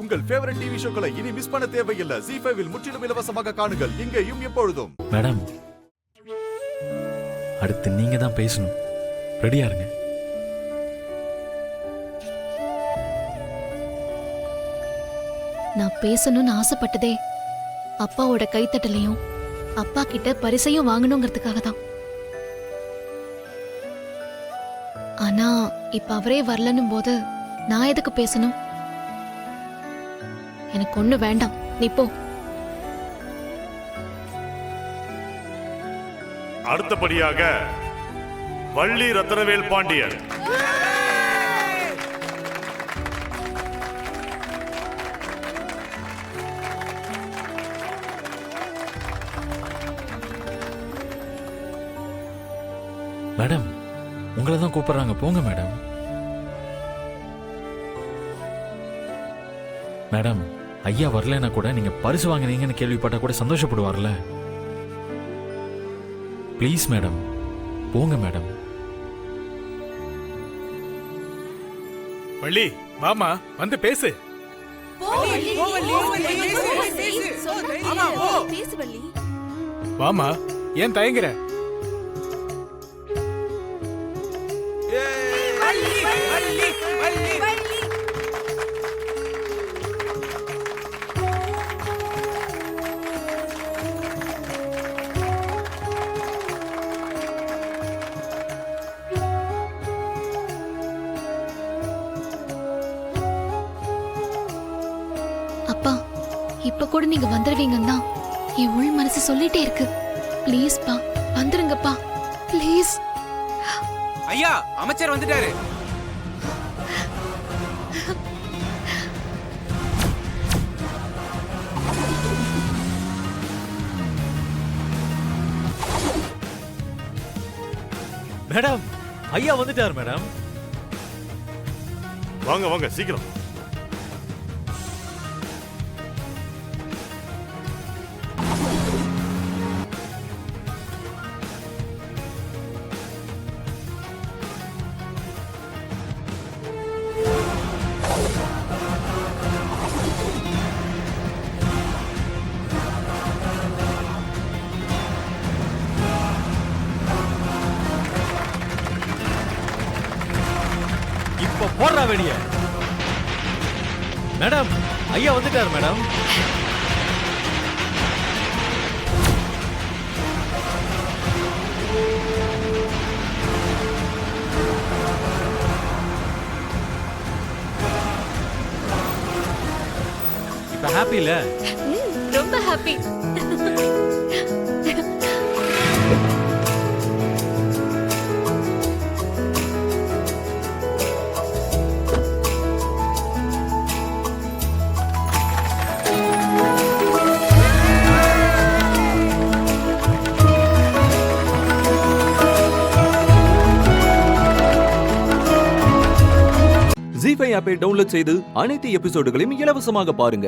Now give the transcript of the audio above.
உங்கள் favourite TV ஷோக்களை இனி miss பண்ண தேவையில்லை. ZEE5 இல் முற்றிலும் இலவசமாக காணுங்கள், இங்கேயும் எப்பொழுதும். மேடம், அடுத்து நீங்க தான் பேசணும். ரெடியா இருங்க. நான் பேசணும்னு ஆசைப்பட்டதே அப்பாவோட கைத்தட்டலையும் அப்பா கிட்ட பரிசையும் வாங்கணுங்கிறதுக்காக தான். ஆனா இப்ப அவரே வரலன்னும் போது நான் எதுக்கு பேசணும்? எனக்கு ஒண்ணு வேண்டாம், நீ போ. அடுத்தபடியாக வள்ளி ரத்னவேல் பாண்டியன். மேடம், உங்களை தான் கூப்பிடுறாங்க, போங்க மேடம். மேடம், ஐயா வரலன்னா கூட நீங்க பரிசு வாங்கினீங்கன்னு கேள்விப்பட்டா கூட சந்தோஷப்படுவார்ல. ப்ளீஸ் மேடம், போங்க மேடம். வள்ளி, வாமா, வந்து பேசு. வாமா, ஏன் தயங்குற? அப்பா, இப்ப கூட நீங்க வந்துருவீங்கன்னு தான் என் உள் மனசு சொல்லிட்டே இருக்கு. ப்ளீஸ் பா, வந்துருங்கப்பா, ப்ளீஸ். ஐயா, அமைச்சர் வந்துட்டாரு. மேடம், ஐயா வந்துட்டார் மேடம். வாங்க வாங்க, சீக்கிரம். இப்ப போடுறா வெளிய. மேடம், ஐயா வந்துட்டார் மேடம். இப்ப ஹாப்பி இல்ல? ரொம்ப ஹாப்பி. ZEE5 ஆப்பை டவுன்லோட் செய்து அனைத்து எபிசோடுகளையும் இலவசமாக பாருங்க.